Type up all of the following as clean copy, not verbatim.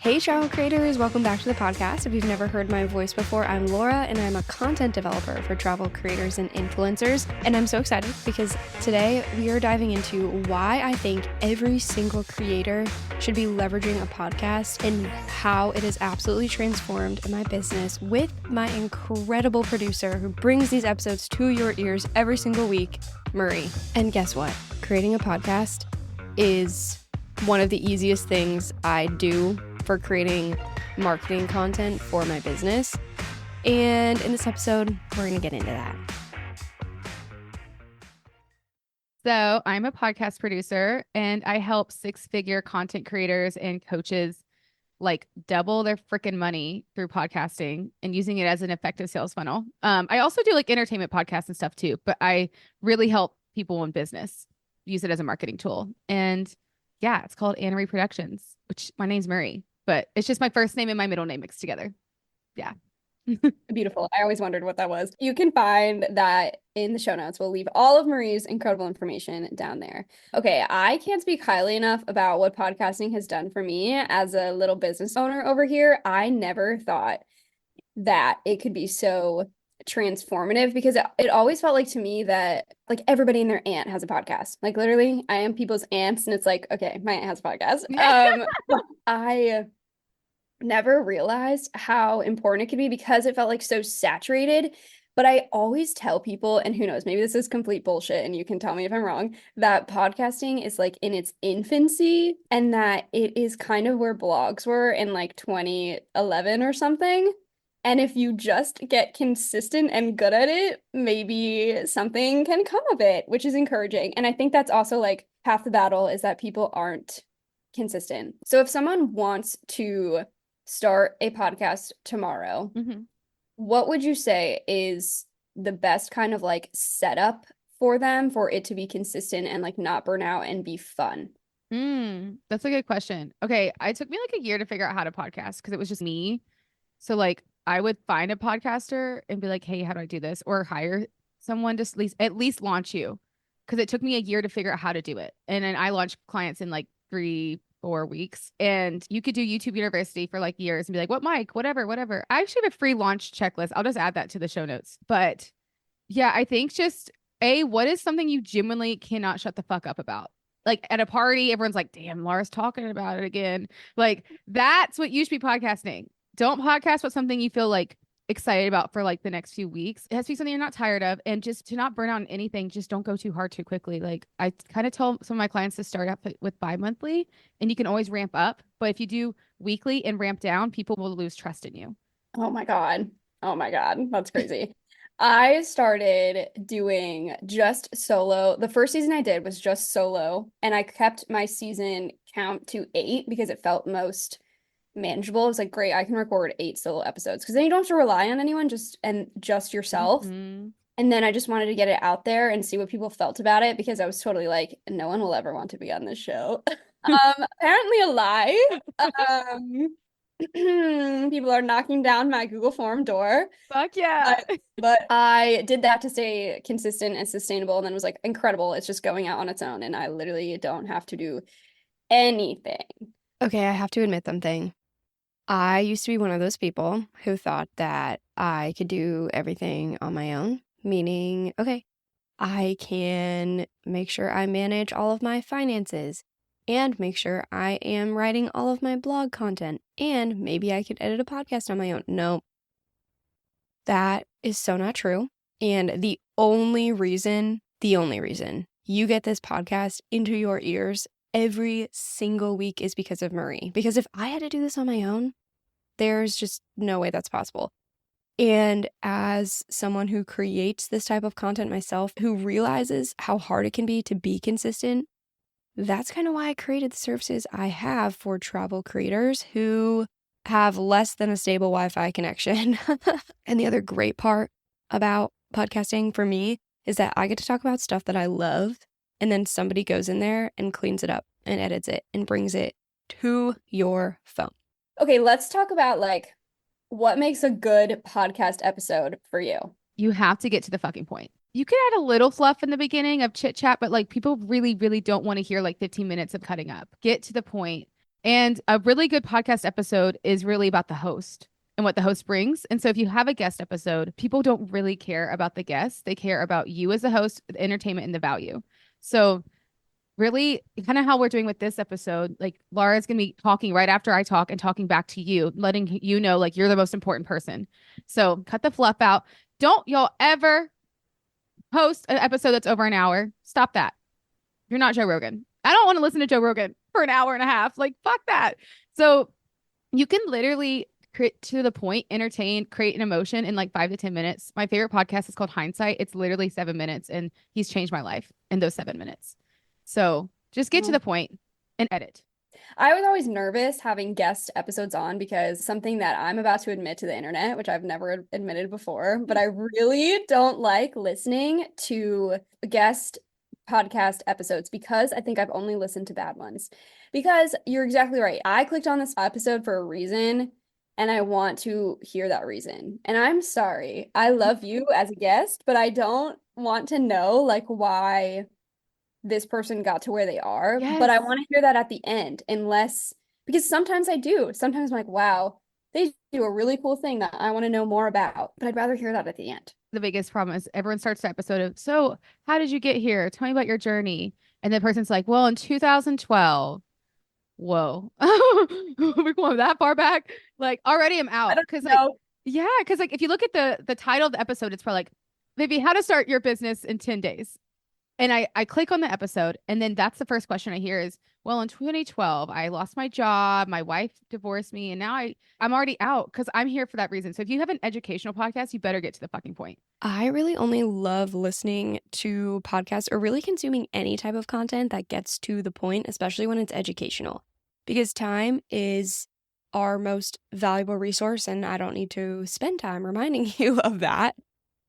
Hey, travel creators, welcome back to the podcast. If you've never heard my voice before, I'm Laura, and I'm a content developer for travel creators and influencers. And I'm so excited because today we are diving into why I think every single creator should be leveraging a podcast and how it has absolutely transformed my business with my incredible producer who brings these episodes to your ears every single week, Marie. And guess what? Creating a podcast is one of the easiest things I do for creating marketing content for my business. And in this episode, we're going to get into that. So I'm a podcast producer and I help six-figure content creators and coaches like double their freaking money through podcasting and using it as an effective sales funnel. I also do like entertainment podcasts and stuff too, but I really help people in business use it as a marketing tool. And yeah, it's called Annery Productions, which my name's Marie, but it's just my first name and my middle name mixed together. Yeah. Beautiful. I always wondered what that was. You can find that in the show notes. We'll leave all of Marie's incredible information down there. Okay, I can't speak highly enough about what podcasting has done for me as a little business owner over here. I never thought that it could be so transformative because it always felt like to me that like everybody and their aunt has a podcast. Like literally, I am people's aunts and it's like, okay, my aunt has a podcast. I never realized how important it could be because it felt like so saturated. But I always tell people, and who knows, maybe this is complete bullshit and you can tell me if I'm wrong, that podcasting is like in its infancy and that it is kind of where blogs were in like 2011 or something. And if you just get consistent and good at it, maybe something can come of it, which is encouraging. And I think that's also like half the battle is that people aren't consistent. So if someone wants to start a podcast tomorrow, what would you say is the best kind of like setup for them for it to be consistent and like not burn out and be fun? That's a good question. Okay, it took me like a year to figure out how to podcast because it was just me. So like I would find a podcaster and be like, hey, how do I do this? Or hire someone to at least launch you. Because it took me a year to figure out how to do it. And then I launched clients in like 3-4 weeks. And you could do YouTube University for like years and be like, what mic, whatever. I actually have a free launch checklist. I'll just add that to the show notes. But yeah, I think just what is something you genuinely cannot shut the fuck up about? Like at a party, everyone's like, damn, Laura's talking about it again. Like that's what you should be podcasting. Don't podcast about something you feel like excited about for like the next few weeks. It has to be something you're not tired of. And just to not burn out on anything, just don't go too hard too quickly. Like I kind of tell some of my clients to start up with bi-monthly and you can always ramp up. But if you do weekly and ramp down, people will lose trust in you. Oh my God. That's crazy. I started doing just solo. The first season I did was just solo, and I kept my season count to 8 because it felt most manageable. It was like, great, I can record 8 solo episodes because then you don't have to rely on anyone, just yourself. And then I just wanted to get it out there and see what people felt about it because I was totally like, no one will ever want to be on this show. Apparently a lie. People are knocking down my Google form door. Fuck yeah. But I did that to stay consistent and sustainable, and then was like, incredible, it's just going out on its own and I literally don't have to do anything. Okay, I have to admit something. I used to be one of those people who thought that I could do everything on my own, meaning, okay, I can make sure I manage all of my finances and make sure I am writing all of my blog content and maybe I could edit a podcast on my own. No, that is so not true. And the only reason you get this podcast into your ears every single week is because of Marie. Because if I had to do this on my own, there's just no way that's possible. And as someone who creates this type of content myself, who realizes how hard it can be to be consistent, that's kind of why I created the services I have for travel creators who have less than a stable Wi-Fi connection. And the other great part about podcasting for me is that I get to talk about stuff that I love. And then somebody goes in there and cleans it up and edits it and brings it to your phone. Okay, let's talk about like what makes a good podcast episode for you. You have to get to the fucking point. You could add a little fluff in the beginning of chit chat, but like people really, really don't want to hear like 15 minutes of cutting up. Get to the point. And a really good podcast episode is really about the host and what the host brings. And so if you have a guest episode, people don't really care about the guest. They care about you as the host, the entertainment, and the value. So really kind of how we're doing with this episode, like Laura's going to be talking right after I talk and talking back to you, letting you know, like, you're the most important person. So cut the fluff out. Don't y'all ever post an episode that's over an hour. Stop that. You're not Joe Rogan. I don't want to listen to Joe Rogan for an hour and a half. Like, fuck that. So you can literally create to the point, entertain, create an emotion in like 5 to 10 minutes. My favorite podcast is called Hindzight. It's literally 7 minutes, and he's changed my life in those 7 minutes. So just get to the point and edit. I was always nervous having guest episodes on because something that I'm about to admit to the internet, which I've never admitted before, but I really don't like listening to guest podcast episodes because I think I've only listened to bad ones. Because you're exactly right. I clicked on this episode for a reason and I want to hear that reason. And I'm sorry. I love you as a guest, but I don't want to know like why this person got to where they are, but I Yes. want to hear that at the end, unless because sometimes I do. Sometimes I'm like, wow, they do a really cool thing that I want to know more about, but I'd rather hear that at the end. The biggest problem is everyone starts the episode of, so how did you get here? Tell me about your journey. And the person's like, well, in 2012. Whoa. We're going that far back. Like, already I'm out. Because like, yeah, because like if you look at the title of the episode, it's probably like, maybe how to start your business in 10 days. And I click on the episode, and then that's the first question I hear is, well, in 2012, I lost my job, my wife divorced me, and now I'm already out because I'm here for that reason. So if you have an educational podcast, you better get to the fucking point. I really only love listening to podcasts or really consuming any type of content that gets to the point, especially when it's educational, because time is our most valuable resource, and I don't need to spend time reminding you of that.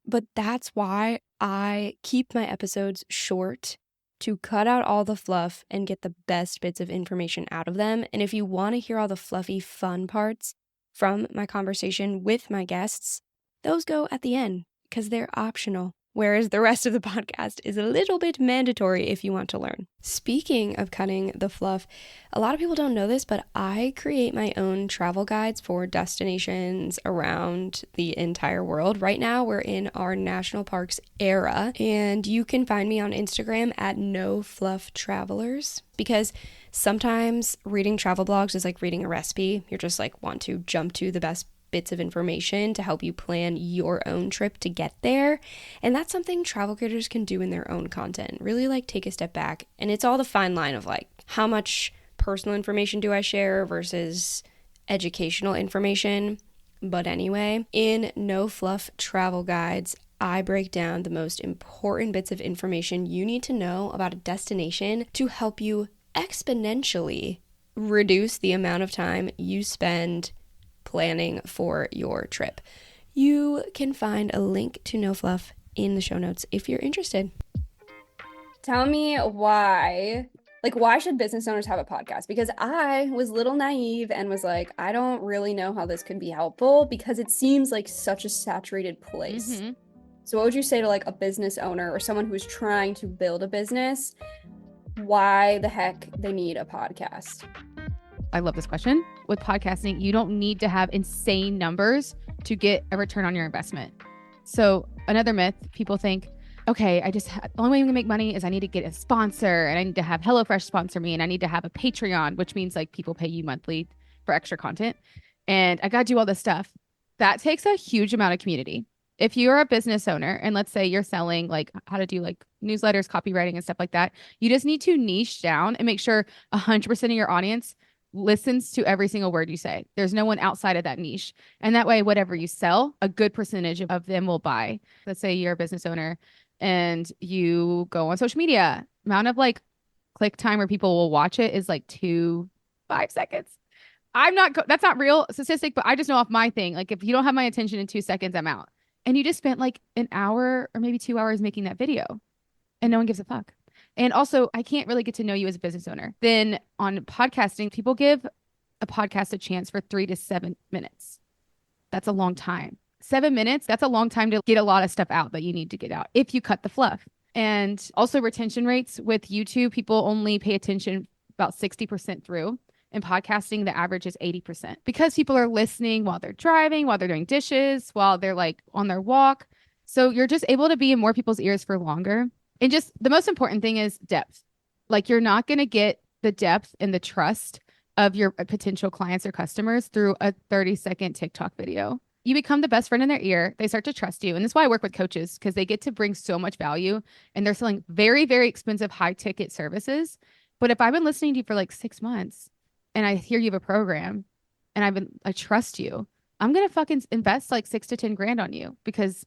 But that's why I keep my episodes short, to cut out all the fluff and get the best bits of information out of them. And if you want to hear all the fluffy, fun parts from my conversation with my guests, those go at the end because they're optional. Whereas the rest of the podcast is a little bit mandatory if you want to learn. Speaking of cutting the fluff, a lot of people don't know this, but I create my own travel guides for destinations around the entire world. Right now, we're in our national parks era, and you can find me on Instagram at NoFluffTravelers, because sometimes reading travel blogs is like reading a recipe. You're just like want to jump to the best bits of information to help you plan your own trip to get there. And that's something travel creators can do in their own content. Really like take a step back. And it's all the fine line of like, how much personal information do I share versus educational information? But anyway, in No Fluff Travel Guides, I break down the most important bits of information you need to know about a destination to help you exponentially reduce the amount of time you spend planning for your trip. You can find a link to No Fluff in the show notes if you're interested. Tell me why should business owners have a podcast? Because I was a little naive and was like, I don't really know how this could be helpful because it seems like such a saturated place. Mm-hmm. So what would you say to like a business owner or someone who's trying to build a business? Why the heck they need a podcast? I love this question. With podcasting, you don't need to have insane numbers to get a return on your investment. So another myth, people think, okay, the only way I'm gonna make money is I need to get a sponsor, and I need to have HelloFresh sponsor me, and I need to have a Patreon, which means like people pay you monthly for extra content. And I gotta do all this stuff. That takes a huge amount of community. If you're a business owner and let's say you're selling like how to do like newsletters, copywriting and stuff like that, you just need to niche down and make sure 100% of your audience listens to every single word you say. There's no one outside of that niche. And that way, whatever you sell, a good percentage of them will buy. Let's say you're a business owner and you go on social media. Amount of like click time where people will watch it is like 5 seconds. That's not real statistic, but I just know off my thing. Like if you don't have my attention in 2 seconds, I'm out. And you just spent like an hour or maybe 2 hours making that video and no one gives a fuck. And also, I can't really get to know you as a business owner. Then on podcasting, people give a podcast a chance for 3 to 7 minutes. That's a long time. 7 minutes, that's a long time to get a lot of stuff out that you need to get out if you cut the fluff. And also retention rates with YouTube, people only pay attention about 60% through. In podcasting, the average is 80% because people are listening while they're driving, while they're doing dishes, while they're like on their walk. So you're just able to be in more people's ears for longer. And just the most important thing is depth. Like you're not going to get the depth and the trust of your potential clients or customers through a 30-second TikTok video. You become the best friend in their ear. They start to trust you. And that's why I work with coaches, because they get to bring so much value and they're selling very, very expensive high ticket services. But if I've been listening to you for like 6 months and I hear you have a program and I trust you, I'm going to fucking invest like 6 to 10 grand on you because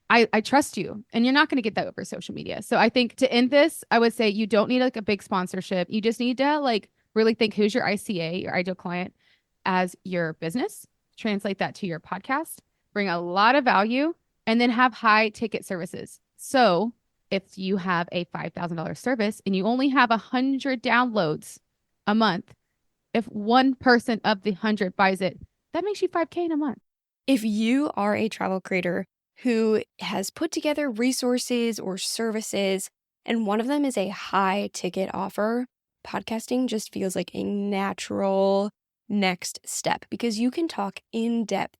I trust you, and you're not going to get that over social media. So I think to end this, I would say you don't need like a big sponsorship. You just need to like really think who's your ICA, your ideal client, as your business. Translate that to your podcast, bring a lot of value, and then have high ticket services. So if you have a $5,000 service and you only have 100 downloads a month, if one person of the 100 buys it, that makes you $5K in a month. If you are a travel creator who has put together resources or services, and one of them is a high ticket offer, podcasting just feels like a natural next step because you can talk in depth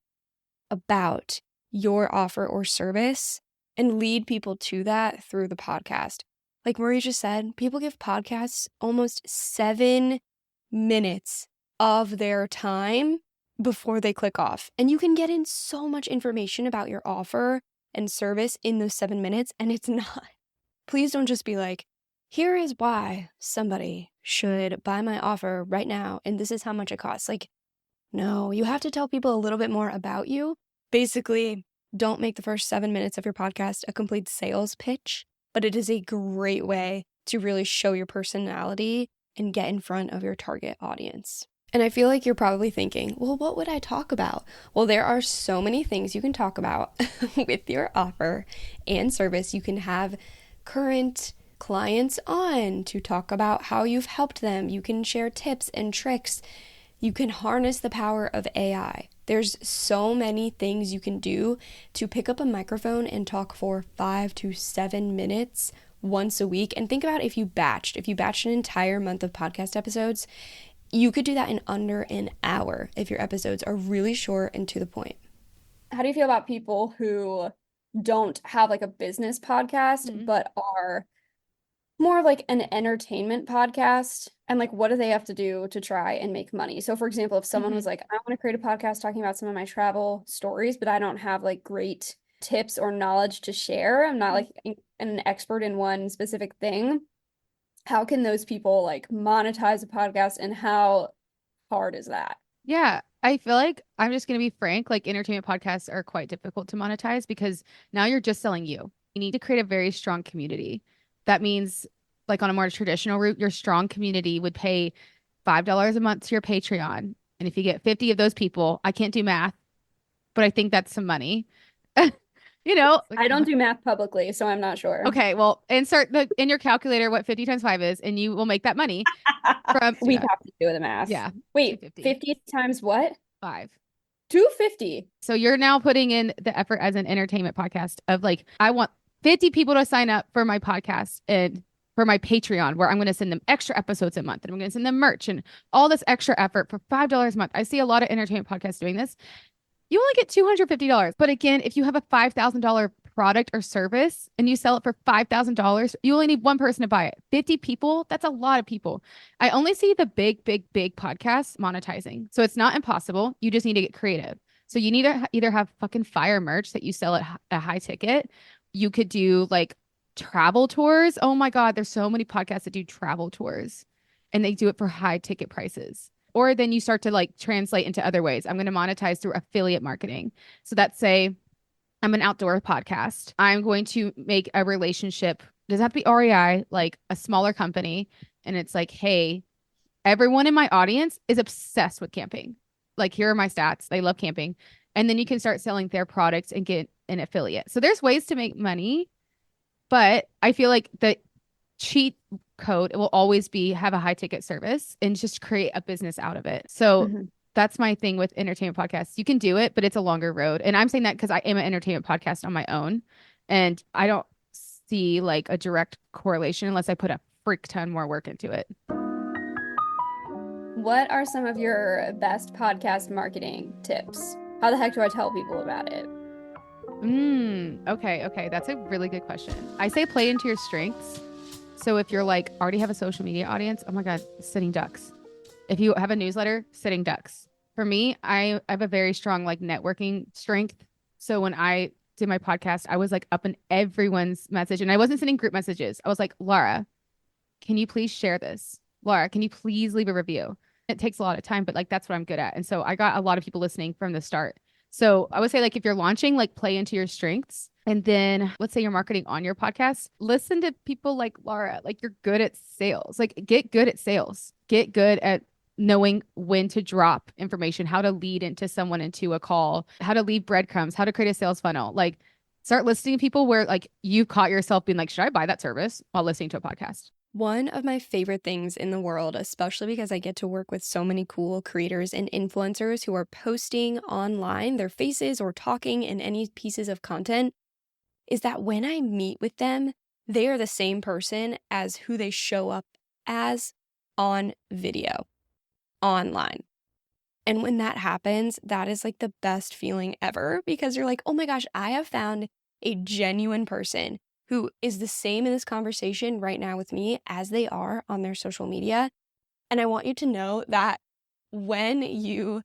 about your offer or service and lead people to that through the podcast. Like Marie just said, people give podcasts almost 7 minutes of their time before they click off. And you can get in so much information about your offer and service in those 7 minutes, and it's not. Please don't just be like, here is why somebody should buy my offer right now, and this is how much it costs. Like, no, you have to tell people a little bit more about you. Basically, don't make the first 7 minutes of your podcast a complete sales pitch, but it is a great way to really show your personality and get in front of your target audience. And I feel like you're probably thinking, well, what would I talk about? Well, there are so many things you can talk about with your offer and service. You can have current clients on to talk about how you've helped them. You can share tips and tricks. You can harness the power of AI. There's so many things you can do to pick up a microphone and talk for 5 to 7 minutes once a week. And think about if you batched an entire month of podcast episodes, you could do that in under an hour if your episodes are really short and to the point. How do you feel about people who don't have like a business podcast, but are more like an entertainment podcast? And like, what do they have to do to try and make money? So for example, if someone was like, I want to create a podcast talking about some of my travel stories, but I don't have like great tips or knowledge to share. I'm not like an expert in one specific thing. How can those people like monetize a podcast, and how hard is that? Yeah, I feel like I'm just going to be frank, like entertainment podcasts are quite difficult to monetize because now you're just selling you. You need to create a very strong community. That means like on a more traditional route, your strong community would pay $5 a month to your Patreon. And if you get 50 of those people, I can't do math, but I think that's some money. You know, I don't do math publicly, so I'm not sure. Okay, well, insert in your calculator what 50 times 5 is, and you will make that money from. We have to do the math. Yeah. Wait, 50 times what? 5. 250. So you're now putting in the effort as an entertainment podcast of like, I want 50 people to sign up for my podcast and for my Patreon, where I'm going to send them extra episodes a month, and I'm going to send them merch and all this extra effort for $5 a month. I see a lot of entertainment podcasts doing this. You only get $250. But again, if you have a $5,000 product or service and you sell it for $5,000, you only need one person to buy it. 50 people, that's a lot of people. I only see the big podcasts monetizing. So it's not impossible. You just need to get creative. So you need to either have fucking fire merch that you sell at a high ticket. You could do like travel tours. Oh my God, there's so many podcasts that do travel tours and they do it for high ticket prices. Or then you start to like translate into other ways. I'm going to monetize through affiliate marketing. So that's say I'm an outdoor podcast. I'm going to make a relationship. Doesn't have to be REI, like a smaller company. And it's like, hey, everyone in my audience is obsessed with camping. Like, here are my stats. They love camping. And then you can start selling their products and get an affiliate. So there's ways to make money. But I feel like the cheat code, it will always be have a high ticket service and just create a business out of it. So that's my thing with entertainment podcasts. You can do it, but it's a longer road. And I'm saying that because I am an entertainment podcast on my own. And I don't see like a direct correlation unless I put a freak ton more work into it. what are some of your best podcast marketing tips? How the heck do I tell people about it? Okay. That's a really good question. I say play into your strengths. So if you're like already have a social media audience, oh my God, sitting ducks. If you have a newsletter, sitting ducks. For me, I have a very strong like networking strength. So when I did my podcast, I was like up in everyone's message and I wasn't sending group messages. I was like, Laura, can you please share this? Laura, can you please leave a review? It takes a lot of time, but like that's what I'm good at. And so I got a lot of people listening from the start. So I would say like if you're launching, like play into your strengths. And then let's say you're marketing on your podcast, listen to people like Laura, like you're good at sales, like get good at sales, get good at knowing when to drop information, how to lead into someone into a call, how to leave breadcrumbs, how to create a sales funnel. Like start listening to people where like you caught yourself being like, should I buy that service while listening to a podcast? One of my favorite things in the world, especially because I get to work with so many cool creators and influencers who are posting online their faces or talking in any pieces of content, is that when I meet with them, they are the same person as who they show up as on video, online. And when that happens, that is like the best feeling ever because you're like, oh my gosh, I have found a genuine person who is the same in this conversation right now with me as they are on their social media. And I want you to know that when you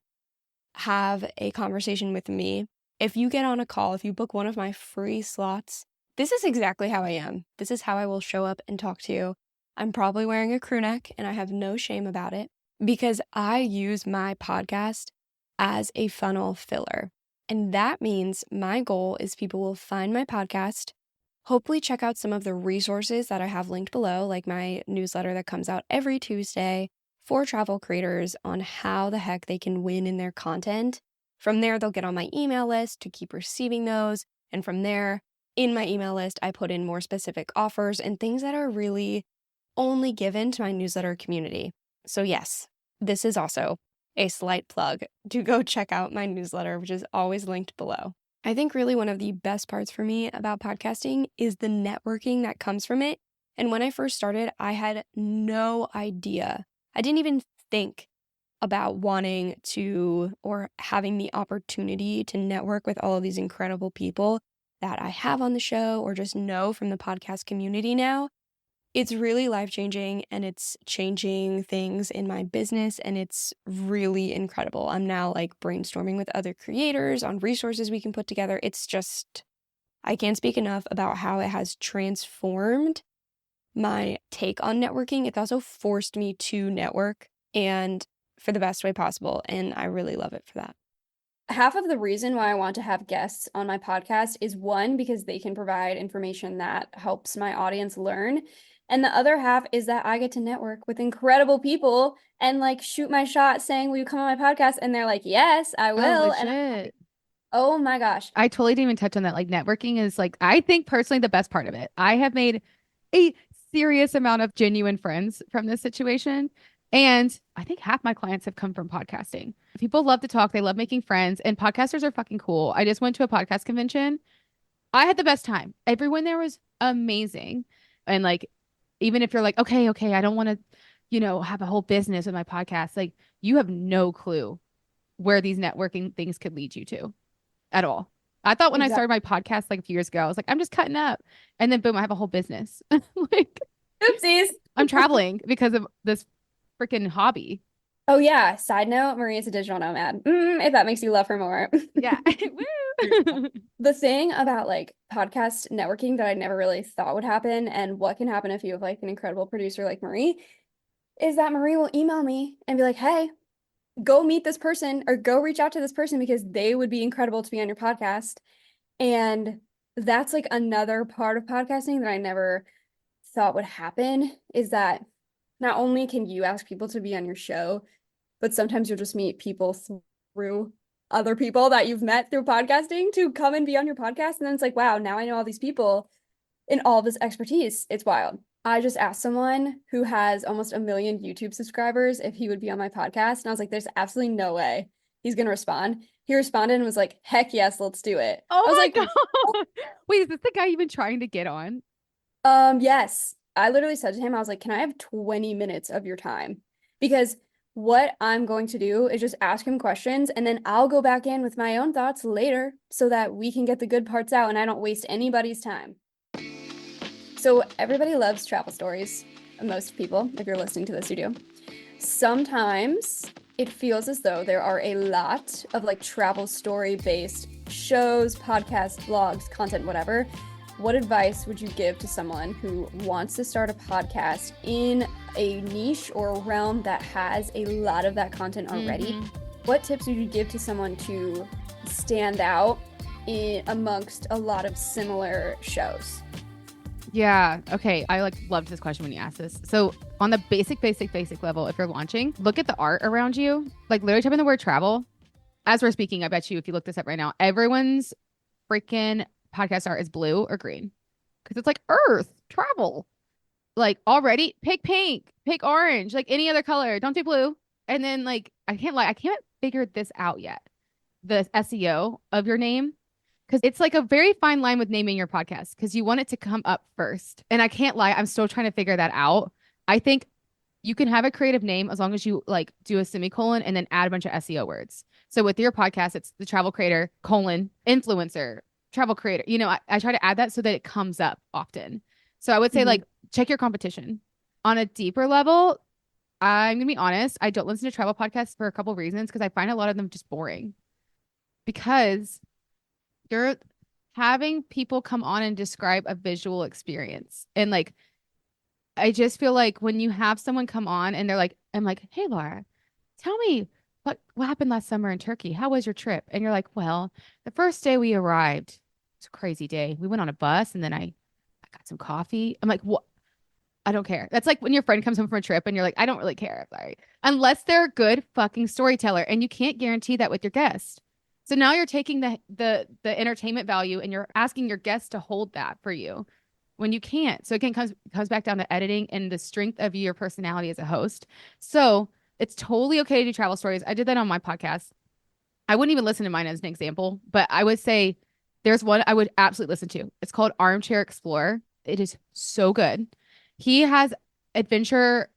have a conversation with me, if you get on a call, if you book one of my free slots, this is exactly how I am. This is how I will show up and talk to you. I'm probably wearing a crew neck and I have no shame about it because I use my podcast as a funnel filler. And that means my goal is people will find my podcast, hopefully check out some of the resources that I have linked below, like my newsletter that comes out every Tuesday for travel creators on how the heck they can win in their content. From there, they'll get on my email list to keep receiving those. And from there, in my email list, I put in more specific offers and things that are really only given to my newsletter community. So yes, this is also a slight plug to go check out my newsletter, which is always linked below. I think really one of the best parts for me about podcasting is the networking that comes from it. And when I first started, I had no idea. I didn't even think about wanting to or having the opportunity to network with all of these incredible people that I have on the show or just know from the podcast community now. It's really life-changing and it's changing things in my business and it's really incredible. I'm now like brainstorming with other creators on resources we can put together. It's just, I can't speak enough about how it has transformed my take on networking. It's also forced me to network and for the best way possible. And I really love it for that. Half of the reason why I want to have guests on my podcast is one, because they can provide information that helps my audience learn. And the other half is that I get to network with incredible people and like shoot my shot saying, will you come on my podcast? And they're like, yes, I will. Oh, And I'm legit. like, oh my gosh. I totally didn't even touch on that. Like networking is like, I think personally the best part of it. I have made a serious amount of genuine friends from this situation. And I think half my clients have come from podcasting. People love to talk. They love making friends and podcasters are fucking cool. I just went to a podcast convention. I had the best time. Everyone there was amazing. And like, even if you're like, okay, I don't want to, have a whole business with my podcast. Like you have no clue where these networking things could lead you to at all. I thought when I started my podcast like a few years ago, I was like, I'm just cutting up. And then boom, I have a whole business. Like, Oopsies. I'm traveling because of this freaking hobby. Oh yeah. Side note, Marie is a digital nomad. If that makes you love her more. Yeah. Woo. The thing about like podcast networking that I never really thought would happen and what can happen if you have like an incredible producer like Marie is that Marie will email me and be like, hey, go meet this person or go reach out to this person because they would be incredible to be on your podcast. And that's like another part of podcasting that I never thought would happen is that not only can you ask people to be on your show, but sometimes you'll just meet people through other people that you've met through podcasting to come and be on your podcast. And then it's like, wow, now I know all these people and all this expertise. It's wild. I just asked someone who has almost 1 million YouTube subscribers if he would be on my podcast. And I was like, there's absolutely no way he's going to respond. He responded and was like, heck yes, let's do it. Oh I was my like, God. Wait, is this the guy you've been trying to get on? yes. I literally said to him, I was like, can I have 20 minutes of your time? Because what I'm going to do is just ask him questions, and then I'll go back in with my own thoughts later so that we can get the good parts out and I don't waste anybody's time. So everybody loves travel stories. Most people, if you're listening to this, you do. Sometimes it feels as though there are a lot of like travel story based shows, podcasts, blogs, content, whatever. What advice would you give to someone who wants to start a podcast in a niche or a realm that has a lot of that content already? What tips would you give to someone to stand out amongst a lot of similar shows? Yeah. Okay. I loved this question when you asked this. So on the basic level, if you're launching, look at the art around you. Like literally type in the word travel. As we're speaking, I bet you if you look this up right now, everyone's freaking podcast art is blue or green because it's like earth, travel. Like already pick pink, pick orange, like any other color. Don't do blue. And then like, I can't figure this out yet. The SEO of your name. Because it's like a very fine line with naming your podcast because you want it to come up first. And I can't lie, I'm still trying to figure that out. I think you can have a creative name as long as you like do a semicolon and then add a bunch of SEO words. So with your podcast, it's the travel creator, influencer, travel creator. You know, I try to add that so that it comes up often. So I would say like check your competition. On a deeper level, I'm going to be honest, I don't listen to travel podcasts for a couple of reasons because I find a lot of them just boring. Because you're having people come on and describe a visual experience. And like, I just feel like when you have someone come on and they're like, I'm like, hey, Laura, tell me what happened last summer in Turkey? How was your trip? And you're like, well, the first day we arrived, it's a crazy day. We went on a bus and then I got some coffee. I'm like, what? I don't care. That's like when your friend comes home from a trip and you're like, I don't really care. Sorry. Unless they're a good fucking storyteller. And you can't guarantee that with your guest. So now you're taking the entertainment value and you're asking your guests to hold that for you when you can't. So again, comes back down to editing and the strength of your personality as a host. So it's totally okay to do travel stories. I did that on my podcast. I wouldn't even listen to mine as an example, but I would say there's one I would absolutely listen to. It's called Armchair Explorer. It is so good. He has adventurous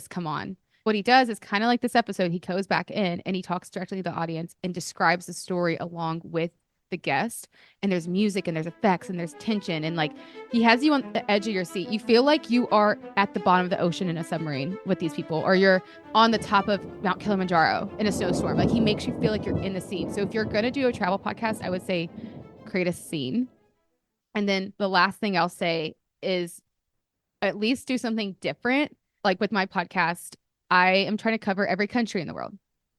come on. What he does is kind of like this episode. He goes back in and he talks directly to the audience and describes the story along with the guest. And there's music and there's effects and there's tension. And like he has you on the edge of your seat. You feel like you are at the bottom of the ocean in a submarine with these people, or you're on the top of Mount Kilimanjaro in a snowstorm. Like he makes you feel like you're in the scene. So if you're going to do a travel podcast, I would say create a scene. And then the last thing I'll say is at least do something different. Like with my podcast, I am trying to cover every country in the world.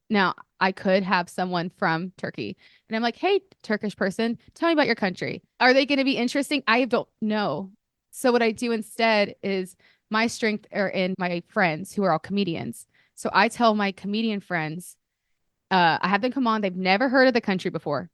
Now, I could have someone from Turkey and I'm like, hey, Turkish person, tell me about your country. Are they going to be interesting? I don't know. So what I do instead is my strength are in my friends who are all comedians. So I tell my comedian friends, I have them come on. They've never heard of the country before.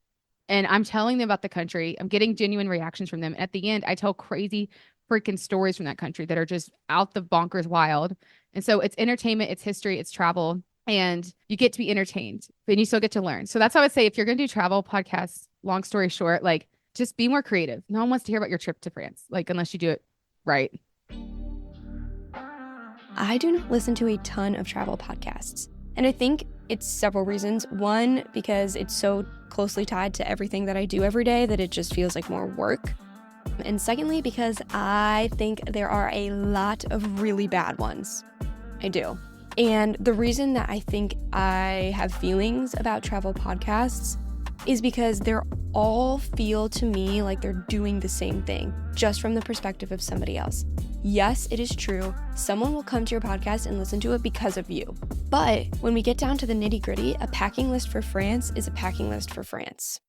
And I'm telling them about the country. I'm getting genuine reactions from them. At the end, I tell crazy freaking stories from that country that are just out the bonkers wild. And so it's entertainment, it's history, it's travel, and you get to be entertained, but you still get to learn. So that's how I would say if you're going to do travel podcasts, long story short, like just be more creative. No one wants to hear about your trip to France, like unless you do it right. I do not listen to a ton of travel podcasts. And I think it's several reasons. One, because it's so closely tied to everything that I do every day that it just feels like more work. And secondly, because I think there are a lot of really bad ones. I do. And the reason that I think I have feelings about travel podcasts is because they're all feel to me like they're doing the same thing, just from the perspective of somebody else. Yes, it is true. Someone will come to your podcast and listen to it because of you. But when we get down to the nitty-gritty, a packing list for France is a packing list for France.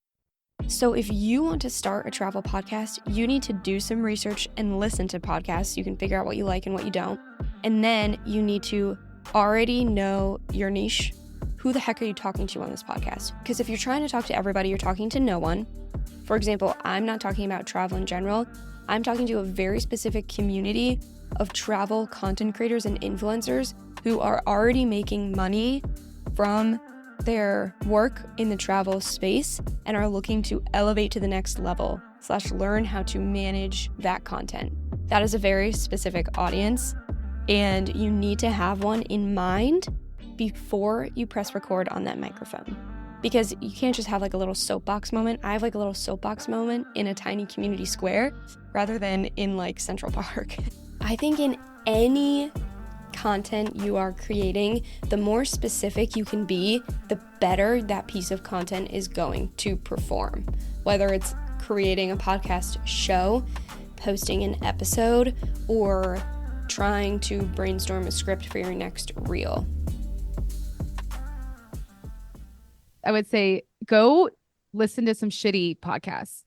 So if you want to start a travel podcast, you need to do some research and listen to podcasts so you can figure out what you like and what you don't. And then you need to already know your niche. Who the heck are you talking to on this podcast? Because if you're trying to talk to everybody, you're talking to no one. For example, I'm not talking about travel in general. I'm talking to a very specific community of travel content creators and influencers who are already making money from their work in the travel space and are looking to elevate to the next level / learn how to manage that content. That is a very specific audience, and you need to have one in mind before you press record on that microphone. Because you can't just have like a little soapbox moment. I have like a little soapbox moment in a tiny community square rather than in like Central Park. I think in any content you are creating, the more specific you can be, the better that piece of content is going to perform. Whether it's creating a podcast show, posting an episode, or trying to brainstorm a script for your next reel. I would say go listen to some shitty podcasts,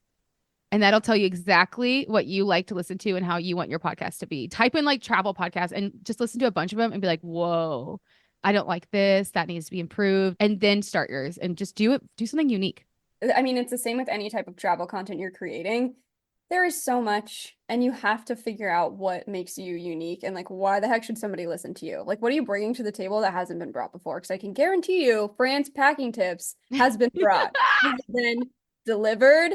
and that'll tell you exactly what you like to listen to and how you want your podcast to be. Type in like travel podcasts and just listen to a bunch of them and be like, whoa, I don't like this. That needs to be improved. And then start yours and just do something unique. I mean, it's the same with any type of travel content you're creating. There is so much, and you have to figure out what makes you unique and like why the heck should somebody listen to you? Like, what are you bringing to the table that hasn't been brought before? Because I can guarantee you, Fran's packing tips has been brought. It has been delivered.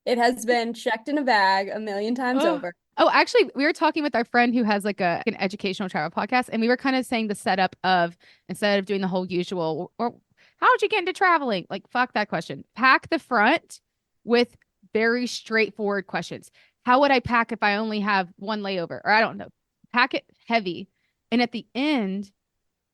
It has been checked in a bag a million times over. Oh, actually, we were talking with our friend who has like an educational travel podcast, and we were kind of saying the setup of, instead of doing the whole usual, or how'd you get into traveling? Like, fuck that question. Pack the front with very straightforward questions. How would I pack if I only have one layover? Or I don't know. Pack it heavy. And at the end,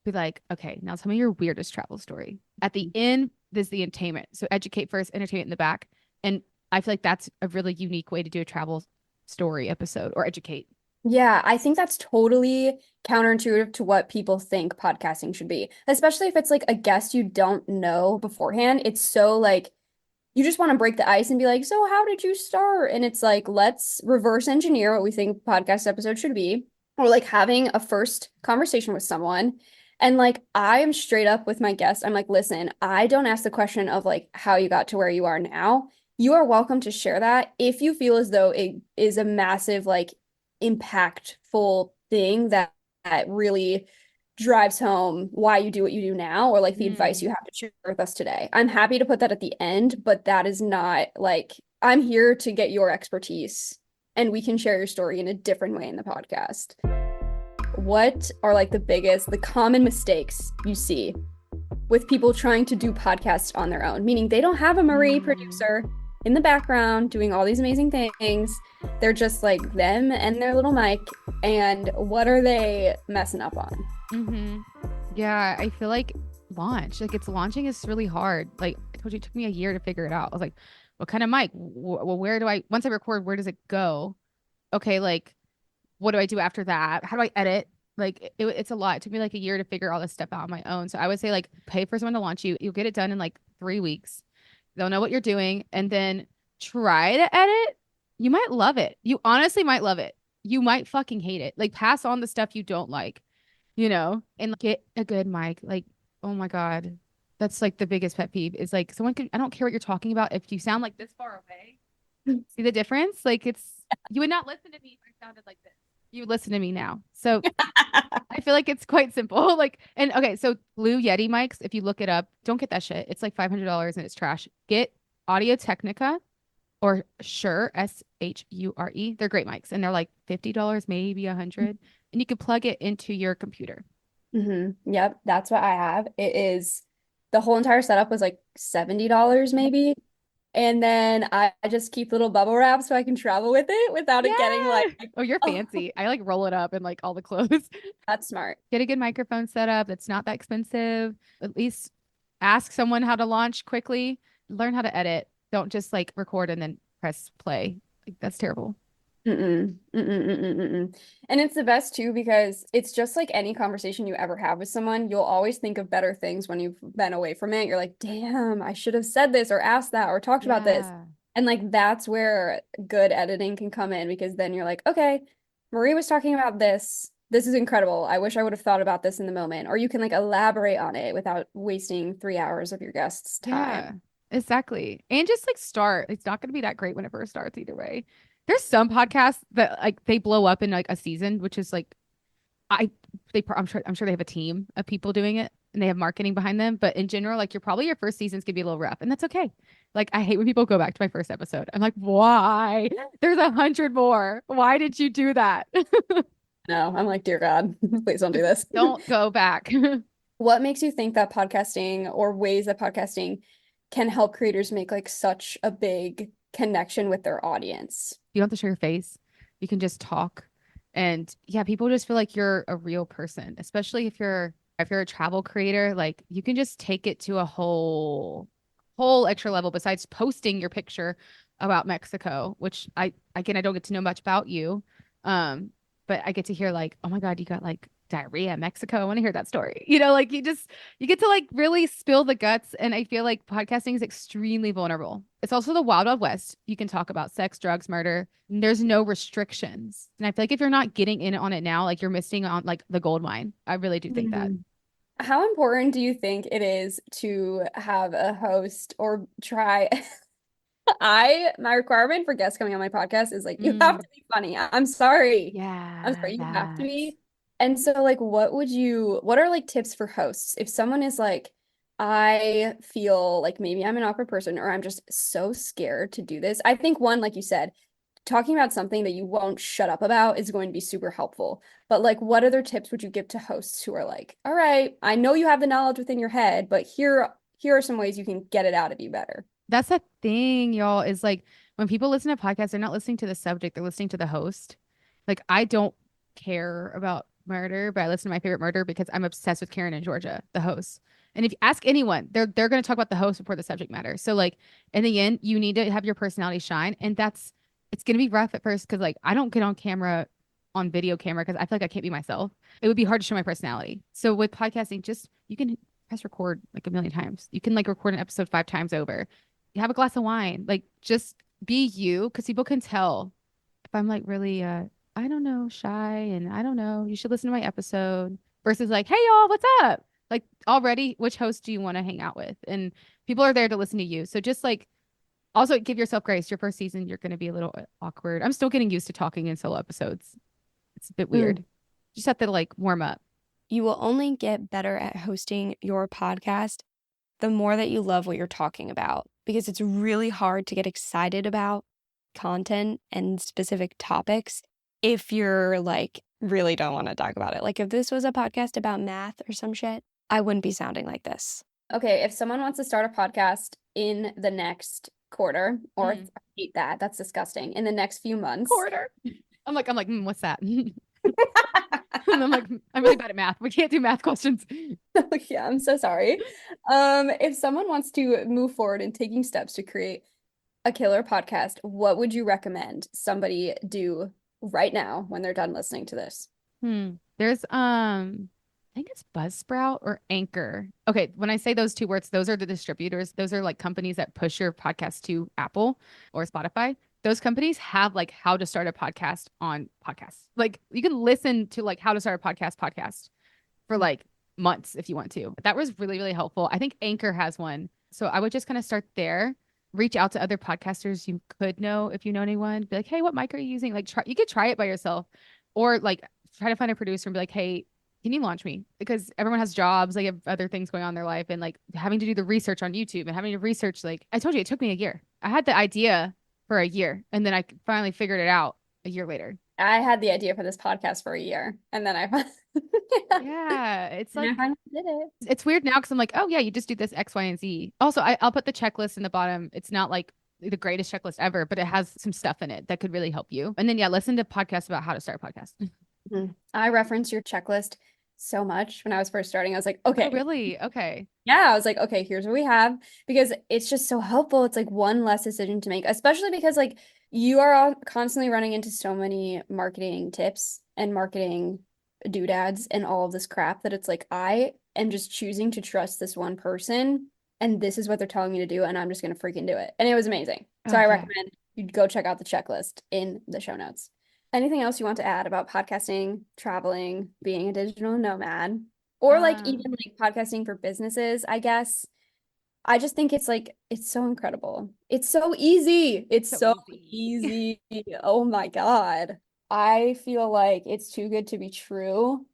be like, okay, now tell me your weirdest travel story. At the end, there's the entertainment. So educate first, entertainment in the back. And I feel like that's a really unique way to do a travel story episode, or educate. Yeah, I think that's totally counterintuitive to what people think podcasting should be, especially if it's like a guest you don't know beforehand. It's so like, you just want to break the ice and be like, so how did you start? And it's like, let's reverse engineer what we think podcast episode should be, or like having a first conversation with someone. And like, I am straight up with my guest. I'm like, listen, I don't ask the question of like how you got to where you are now. You are welcome to share that if you feel as though it is a massive, like, impactful thing that really drives home why you do what you do now, or like the advice you have to share with us today. I'm happy to put that at the end, but that is not like, I'm here to get your expertise and we can share your story in a different way in the podcast. What are like the common mistakes you see with people trying to do podcasts on their own? Meaning they don't have a Marie producer in the background doing all these amazing things. They're just like them and their little mic. And what are they messing up on? Yeah, I feel like launching is really hard. Like I told you, it took me a year to figure it out. I was like, what kind of mic? Well, once I record, where does it go? Okay, like, what do I do after that? How do I edit? Like it's a lot. It took me like a year to figure all this stuff out on my own. So I would say like pay for someone to launch you. You'll get it done in like 3 weeks. They'll know what you're doing, and then try to edit. You might love it. You honestly might love it. You might fucking hate it. Like pass on the stuff you don't like, and get a good mic. Like, oh my God. That's like the biggest pet peeve is like I don't care what you're talking about. If you sound like this far away, see the difference? Like you would not listen to me if I sounded like this. You would listen to me now. So I feel like it's quite simple. Okay, so Blue Yeti mics, if you look it up, don't get that shit. It's like $500 and it's trash. Get Audio Technica or Shure, Shure. They're great mics and they're like $50, maybe $100. And you can plug it into your computer. Yep, that's what I have. It is, the whole entire setup was like $70 maybe. And then I just keep little bubble wrap so I can travel with it without it getting like, oh, you're fancy. I like roll it up in like all the clothes. That's smart. Get a good microphone set up. That's not that expensive. At least ask someone how to launch quickly. Learn how to edit. Don't just like record and then press play. Like that's terrible. And it's the best too, because it's just like any conversation you ever have with someone, you'll always think of better things when you've been away from it. You're like, damn, I should have said this or asked that or talked about this. And like that's where good editing can come in, because then you're like, okay, Marie was talking about this. This is incredible. I wish I would have thought about this in the moment. Or you can like elaborate on it without wasting 3 hours of your guest's time. Yeah, exactly. And just like start. It's not going to be that great when it first starts either way. There's some podcasts that like they blow up in like a season, which is like I'm sure they have a team of people doing it and they have marketing behind them. But in general, like your first season's gonna be a little rough, and that's okay. Like I hate when people go back to my first episode. I'm like, why? There's 100 more. Why did you do that? No, I'm like, dear God, please don't do this. Don't go back. What makes you think that podcasting or ways that podcasting can help creators make like such a big connection with their audience? You don't have to show your face. You can just talk. And yeah, people just feel like you're a real person, especially if you're a travel creator, like you can just take it to a whole extra level besides posting your picture about Mexico, which I don't get to know much about you. But I get to hear like, oh my God, you got like diarrhea in Mexico. I want to hear that story. Like you get to like really spill the guts. And I feel like podcasting is extremely vulnerable. It's also the wild, wild west. You can talk about sex, drugs, murder. And there's no restrictions. And I feel like if you're not getting in on it now, like you're missing on like the gold mine. I really do think that. How important do you think it is to have a host or try? My requirement for guests coming on my podcast is like, you have to be funny. I'm sorry. I'm Yeah, sorry, you have to that. be. And so like what are like tips for hosts? If someone is like, I feel like maybe I'm an awkward person or I'm just so scared to do this. I think one, like you said, talking about something that you won't shut up about is going to be super helpful. But like, what other tips would you give to hosts who are like, all right, I know you have the knowledge within your head, but here are some ways you can get it out of you better. That's the thing, y'all, is like when people listen to podcasts, they're not listening to the subject, they're listening to the host. Like I don't care about murder, but I listen to My Favorite Murder because I'm obsessed with Karen in Georgia, the host. And if you ask anyone, they're going to talk about the host before the subject matter. So like in the end, you need to have your personality shine, and it's going to be rough at first because like I don't get on camera on video camera because I feel like I can't be myself. It would be hard to show my personality. So with podcasting, just you can press record like a million times. You can like record an episode 5 times over. You have a glass of wine. Like just be you because people can tell if I'm like really I don't know, shy and I don't know, you should listen to my episode versus like, hey y'all, what's up? Like already, which host do you want to hang out with? And people are there to listen to you. So just like also give yourself grace. Your first season, you're going to be a little awkward. I'm still getting used to talking in solo episodes. It's a bit weird. Just have to like warm up. You will only get better at hosting your podcast the more that you love what you're talking about, because it's really hard to get excited about content and specific topics if you're like really don't want to talk about it. Like if this was a podcast about math or some shit, I wouldn't be sounding like this. Okay, if someone wants to start a podcast in the next quarter, or I hate that, that's disgusting, in the next few months. Quarter. I'm like, what's that? And I'm like, I'm really bad at math. We can't do math questions. Yeah, I'm so sorry. If someone wants to move forward in taking steps to create a killer podcast, what would you recommend somebody do right now when they're done listening to this? There's I think it's Buzzsprout or Anchor. Okay, when I say those two words, those are the distributors. Those are like companies that push your podcast to Apple or Spotify. Those companies have like how to start a podcast on podcasts. Like you can listen to like how to start a podcast for like months if you want to. That was really, really helpful. I think Anchor has one. So I would just kind of start there, reach out to other podcasters you could know if you know anyone. Be like, hey, what mic are you using? Like you could try it by yourself or like try to find a producer and be like, hey, can you launch me? Because everyone has jobs, they have other things going on in their life, and like having to do the research on YouTube and having to research, like I told you, it took me a year. I had the idea for a year and then I finally figured it out a year later. I had the idea for this podcast for a year and then Yeah, it's like I finally did it. it's weird now because I'm like, oh yeah, you just do this X, Y, and Z. Also, I'll put the checklist in the bottom. It's not like the greatest checklist ever, but it has some stuff in it that could really help you. And then yeah, listen to podcasts about how to start a podcast. I referenced your checklist so much when I was first starting. I was like, okay. Oh, really? Okay. Yeah, I was like, okay, here's what we have, because it's just so helpful. It's like one less decision to make, especially because like you are all constantly running into so many marketing tips and marketing doodads and all of this crap that it's like I am just choosing to trust this one person and this is what they're telling me to do and I'm just gonna freaking do it. And it was amazing. So I recommend you go check out the checklist in the show notes. Anything else you want to add about podcasting, traveling, being a digital nomad, or like even like podcasting for businesses, I guess. I just think it's like it's so incredible. It's so easy. It's so easy. Oh my God. I feel like it's too good to be true.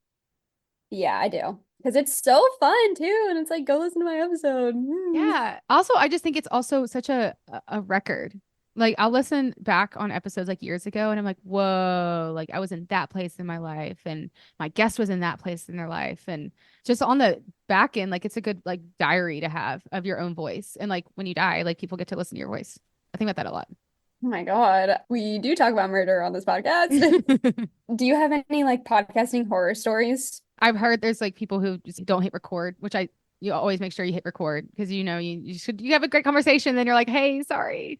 Yeah, I do. Because it's so fun too. And it's like, go listen to my episode. Yeah. Also, I just think it's also such a record. Like I'll listen back on episodes like years ago and I'm like, whoa, like I was in that place in my life and my guest was in that place in their life. And just on the back end, like it's a good like diary to have of your own voice. And like when you die, like people get to listen to your voice. I think about that a lot. Oh my God. We do talk about murder on this podcast. Do you have any like podcasting horror stories? I've heard there's like people who just don't hit record, which you always make sure you hit record because you have a great conversation, then you're like, hey, sorry.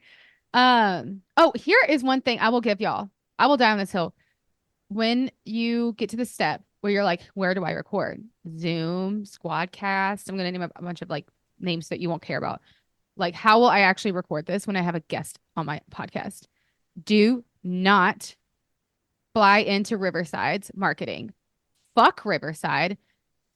Oh, here is one thing I will give y'all. I will die on this hill. When you get to the step where you're like, where do I record? Zoom, Squadcast. I'm gonna name a bunch of like names that you won't care about. Like, how will I actually record this when I have a guest on my podcast? Do not fly into Riverside's marketing. Fuck Riverside.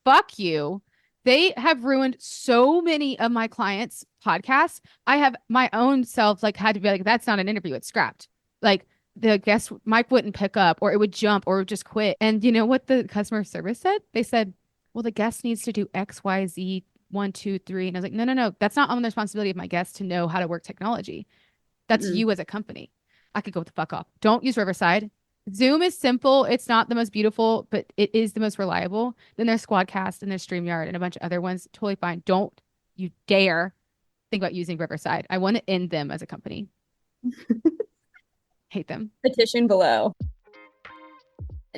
Fuck you. They have ruined so many of my clients' podcasts. I have my own self like had to be like, that's not an interview. It's scrapped. Like the guest mic wouldn't pick up or it would jump or it would just quit. And you know what the customer service said? They said, well, the guest needs to do X, Y, Z, 1, 2, 3. And I was like, no. That's not on the responsibility of my guest to know how to work technology. That's you as a company. I could go the fuck off. Don't use Riverside. Zoom is simple. It's not the most beautiful, but it is the most reliable. Then there's Squadcast and there's StreamYard and a bunch of other ones. Totally fine. Don't you dare think about using Riverside. I want to end them as a company. Hate them. Petition below.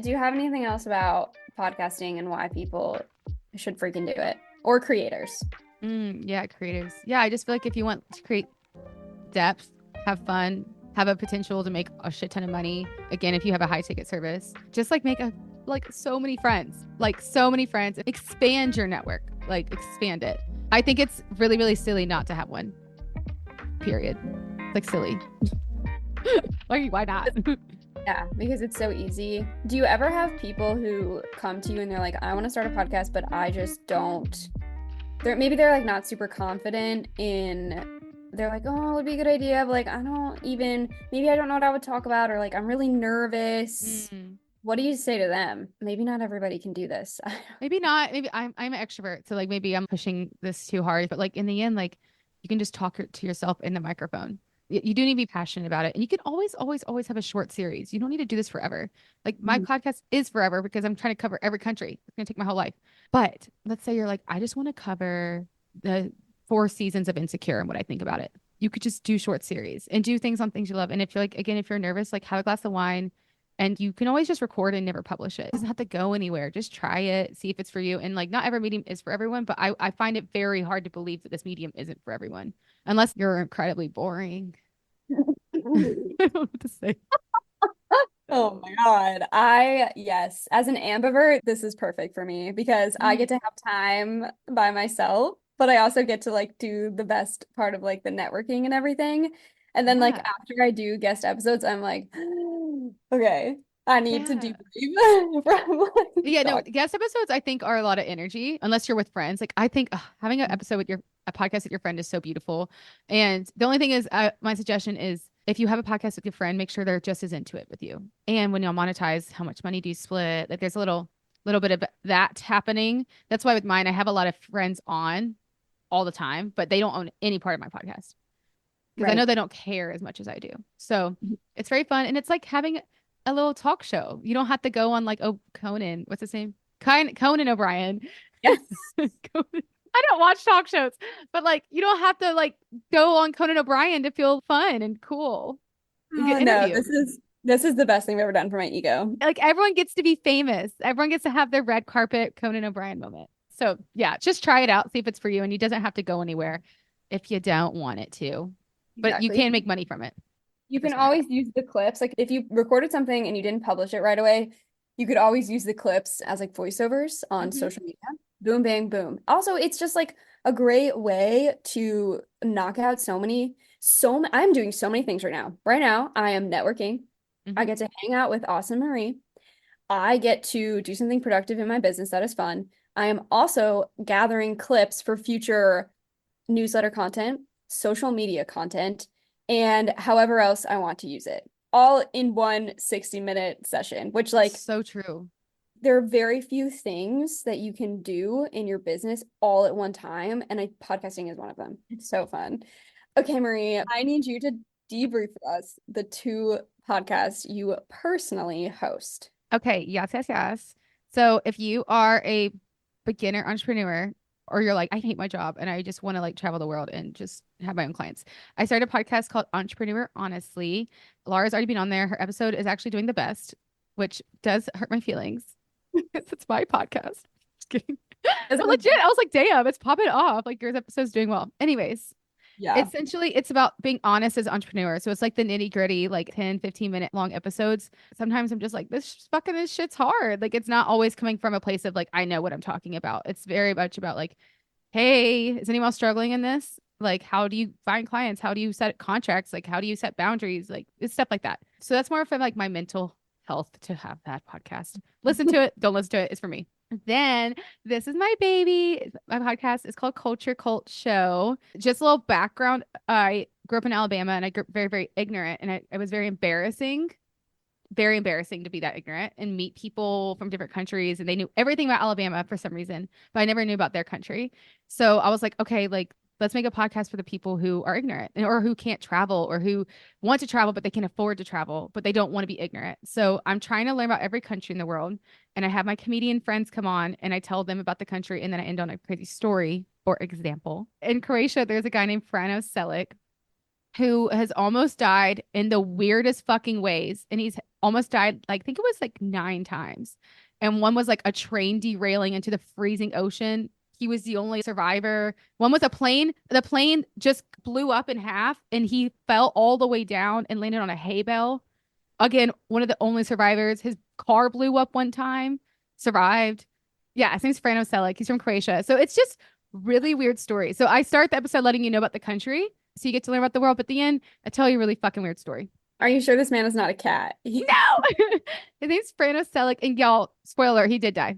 Do you have anything else about podcasting and why people should freaking do it? Or creators? Yeah, creators. Yeah, I just feel like if you want to create depth, have fun, have a potential to make a shit ton of money. Again, if you have a high ticket service, just like make so many friends, expand your network, like expand it. I think it's really, really silly not to have one. Period. Like silly. Why not? Yeah, because it's so easy. Do you ever have people who come to you and they're like, I want to start a podcast, but I just don't. Maybe they're like not super confident in. They're like, oh, it would be a good idea, but like maybe I don't know what I would talk about, or like I'm really nervous. What do you say to them? Maybe not everybody can do this. Maybe not. Maybe I'm an extrovert, so like maybe I'm pushing this too hard. But like in the end, like you can just talk to yourself in the microphone. You do need to be passionate about it, and you can always have a short series. You don't need to do this forever. Like my podcast is forever because I'm trying to cover every country. It's gonna take my whole life. But let's say you're like, I just want to cover the 4 seasons of Insecure and what I think about it. You could just do short series and do things on things you love. And if you're like, again, if you're nervous, like have a glass of wine and you can always just record and never publish it. It doesn't have to go anywhere. Just try it, see if it's for you. And like not every medium is for everyone, but I find it very hard to believe that this medium isn't for everyone unless you're incredibly boring. I don't know what to say. Oh my God. Yes, as an ambivert, this is perfect for me because I get to have time by myself, but I also get to like do the best part of like the networking and everything. And then like after I do guest episodes, I'm like, okay, I need to debrief from like guest episodes I think are a lot of energy unless you're with friends. Like I think having a podcast with your friend is so beautiful. And the only thing is my suggestion is if you have a podcast with your friend, make sure they're just as into it with you. And when y'all monetize, how much money do you split? Like there's a little bit of that happening. That's why with mine, I have a lot of friends on all the time, but they don't own any part of my podcast because I know they don't care as much as I do. So it's very fun. And it's like having a little talk show. You don't have to go on like, Conan, what's his name? Conan O'Brien. Yes. I don't watch talk shows, but like you don't have to like go on Conan O'Brien to feel fun and cool. And no, this is the best thing I've ever done for my ego. Like everyone gets to be famous. Everyone gets to have their red carpet Conan O'Brien moment. So yeah, just try it out, see if it's for you, and it doesn't have to go anywhere if you don't want it to. But you can make money from it. You can always use the clips. Like if you recorded something and you didn't publish it right away, you could always use the clips as like voiceovers on social media. Boom, bang, boom. Also, it's just like a great way to knock out I'm doing so many things right now. Right now, I am networking. I get to hang out with awesome Marie. I get to do something productive in my business that is fun. I am also gathering clips for future newsletter content, social media content, and however else I want to use it. All in one 60-minute session, which like so true. There are very few things that you can do in your business all at one time, and podcasting is one of them. It's so fun. Okay, Marie, I need you to debrief for us the 2 podcasts you personally host. Okay, yes. So if you are a beginner entrepreneur or you're like, I hate my job and I just want to like travel the world and just have my own clients. I started a podcast called Entrepreneur Honestly. Laura's already been on there. Her episode is actually doing the best, which does hurt my feelings because it's my podcast. Just kidding. But legit, I was like, damn, it's popping off. Like your episode's doing well. Anyways, Yeah. essentially it's about being honest as entrepreneurs. So it's like the nitty gritty, like 10, 15-minute long episodes. Sometimes I'm just like, this shit's hard. Like it's not always coming from a place of like, I know what I'm talking about. It's very much about like, hey, is anyone else struggling in this? Like, how do you find clients? How do you set contracts? Like, how do you set boundaries? Like, it's stuff like that. So that's more for like my mental health to have that podcast. Listen to it. Don't listen to it. It's for me. Then this is my baby. My podcast is called Culture Cult Show. Just a little background. I grew up in Alabama and I grew up very, very ignorant. And it was very embarrassing to be that ignorant and meet people from different countries. And they knew everything about Alabama for some reason, but I never knew about their country. So I was like, okay, like let's make a podcast for the people who are ignorant or who can't travel or who want to travel, but they can't afford to travel, but they don't want to be ignorant. So I'm trying to learn about every country in the world. And I have my comedian friends come on and I tell them about the country. And then I end on a crazy story or example. In Croatia, there's a guy named Frano Selic who has almost died in the weirdest fucking ways. And he's almost died, like, I think it was like 9 times. And one was like a train derailing into the freezing ocean. He was the only survivor. One was a plane. The plane just blew up in half and he fell all the way down and landed on a hay bale. Again, one of the only survivors. His car blew up one time, survived. Yeah, his name's Frano Selic. He's from Croatia. So it's just really weird story. So I start the episode letting you know about the country. So you get to learn about the world. But at the end, I tell you a really fucking weird story. Are you sure this man is not a cat? No! His name's Frano Selic. And y'all, spoiler, he did die.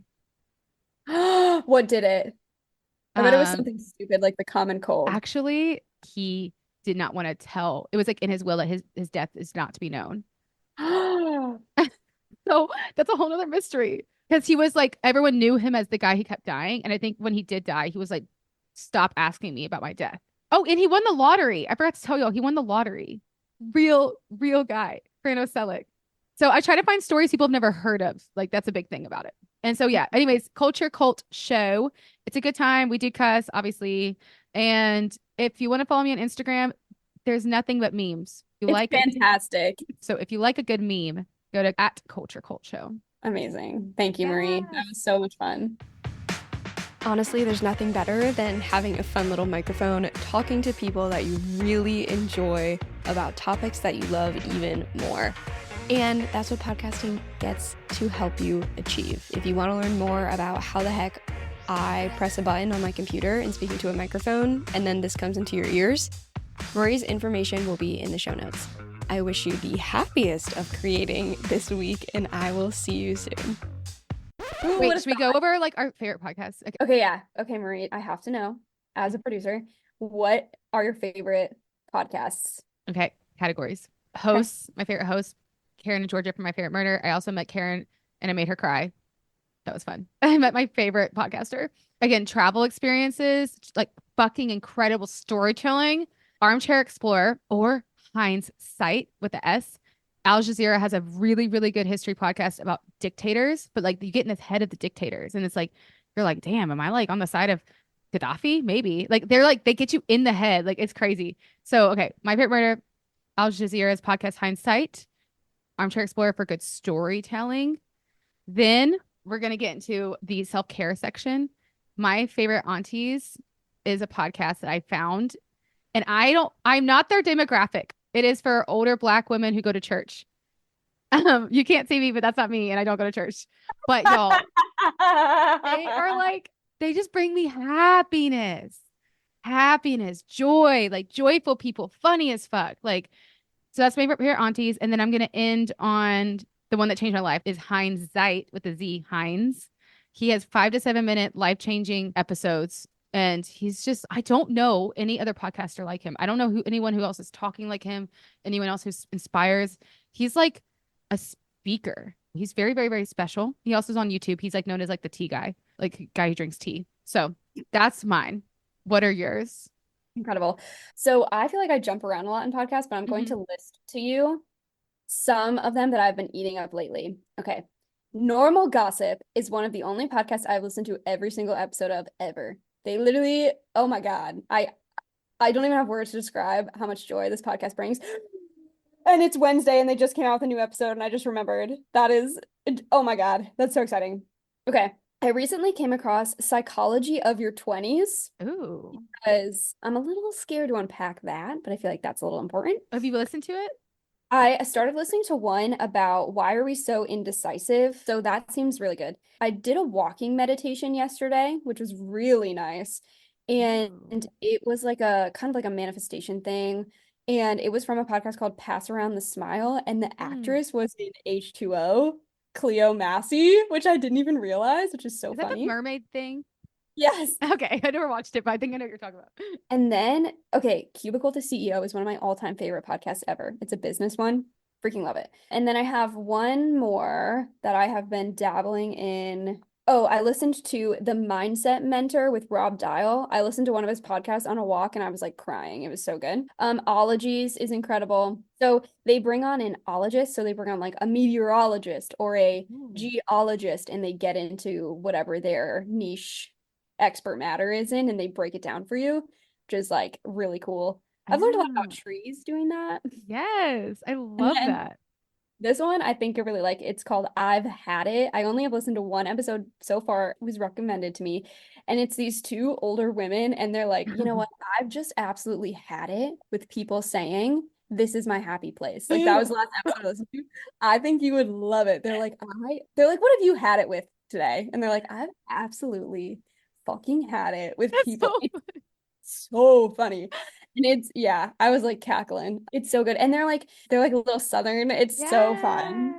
What did it? I bet it was something stupid like the common cold. Actually, he did not want to tell. It was like in his will that his death is not to be known. So that's a whole nother mystery. Because he was like, everyone knew him as the guy who kept dying. And I think when he did die, he was like, stop asking me about my death. Oh, and he won the lottery. I forgot to tell y'all, he won the lottery. Real guy, Frano Selic. So I try to find stories people have never heard of. Like that's a big thing about it. And so, yeah, anyways, Culture Cult Show. It's a good time. We do cuss, obviously. And if you want to follow me on Instagram, there's nothing but memes. It's fantastic. So if you like a good meme, go to @CultureCultShow. Amazing. Thank you, Marie. That was so much fun. Honestly, there's nothing better than having a fun little microphone, talking to people that you really enjoy about topics that you love even more. And that's what podcasting gets to help you achieve. If you want to learn more about how the heck I press a button on my computer and speak into a microphone, and then this comes into your ears, Rory's information will be in the show notes. I wish you the happiest of creating this week, and I will see you soon. Ooh, wait, should we go over like our favorite podcasts? Okay, yeah. Okay, Marie, I have to know, as a producer, what are your favorite podcasts? Okay, categories. Hosts, my favorite host, Karen and Georgia from My Favorite Murder. I also met Karen and I made her cry. That was fun. I met my favorite podcaster. Again, travel experiences, like fucking incredible storytelling. Armchair Explorer or Hindzight with the S. Al Jazeera has a really, really good history podcast about dictators, but like you get in the head of the dictators and it's like, you're like, damn, am I like on the side of Gaddafi? Maybe. Like they get you in the head. Like it's crazy. So, okay. My Favorite Murder, Al Jazeera's podcast Hindzight, Armchair Explorer for good storytelling. Then we're going to get into the self-care section. My Favorite Aunties is a podcast that I found, and I'm not their demographic. It is for older Black women who go to church. You can't see me, but that's not me, and I don't go to church. But y'all, they are like, they just bring me happiness, joy, like joyful people, funny as fuck. Like, so that's my favorite aunties. And then I'm going to end on the one that changed my life is Hindzight with the Z, Heinz. He has 5 to 7 minute life-changing episodes. And he's just, I don't know any other podcaster like him. I don't know anyone who else is talking like him, anyone else who inspires. He's like a speaker. He's very, very, very special. He also is on YouTube. He's like known as like the tea guy, like guy who drinks tea. So that's mine. What are yours? Incredible. So I feel like I jump around a lot in podcasts, but I'm going to list to you some of them that I've been eating up lately. Okay. Normal Gossip is one of the only podcasts I've listened to every single episode of ever. They literally, oh my God. I don't even have words to describe how much joy this podcast brings. And it's Wednesday and they just came out with a new episode and I just remembered. That is, oh my God, that's so exciting. Okay. I recently came across Psychology of Your 20s Ooh. because I'm a little scared to unpack that, but I feel like that's a little important. Have you listened to it? I started listening to one about why are we so indecisive. So that seems really good. I did a walking meditation yesterday, which was really nice. And Ooh. it was like a kind of like a manifestation thing. And it was from a podcast called Pass Around the Smile. And the Mm. actress was in H2O, Cleo Massey, which I didn't even realize, which is so Is that the funny. mermaid thing? Yes. Okay, I never watched it, but I think I know what you're talking about. And then, okay, Cubicle to CEO is one of my all-time favorite podcasts ever. It's a business one. Freaking love it. And then I have one more that I have been dabbling in. Oh, I listened to The Mindset Mentor with Rob Dial. I listened to one of his podcasts on a walk and I was like crying. It was so good. Ologies is incredible. So they bring on an ologist. So they bring on like a meteorologist or a Ooh. geologist and they get into whatever their niche expert matter is in and they break it down for you, which is like really cool. I've learned a lot about Ah, trees doing that. yes, I And love then that. this one I think I really like. It's called I've Had It. I only have listened to one episode so far. It was recommended to me. And it's these two older women, and they're like, you know what? I've just absolutely had it with people saying, this is my happy place. Like that was the last episode I listened to. I think you would love it. They're like, what have you had it with today? And they're like, I've absolutely fucking had it with That's people. so It's so funny. And it's yeah, I was like cackling. It's so good. And they're like a little southern. It's so yes. fun.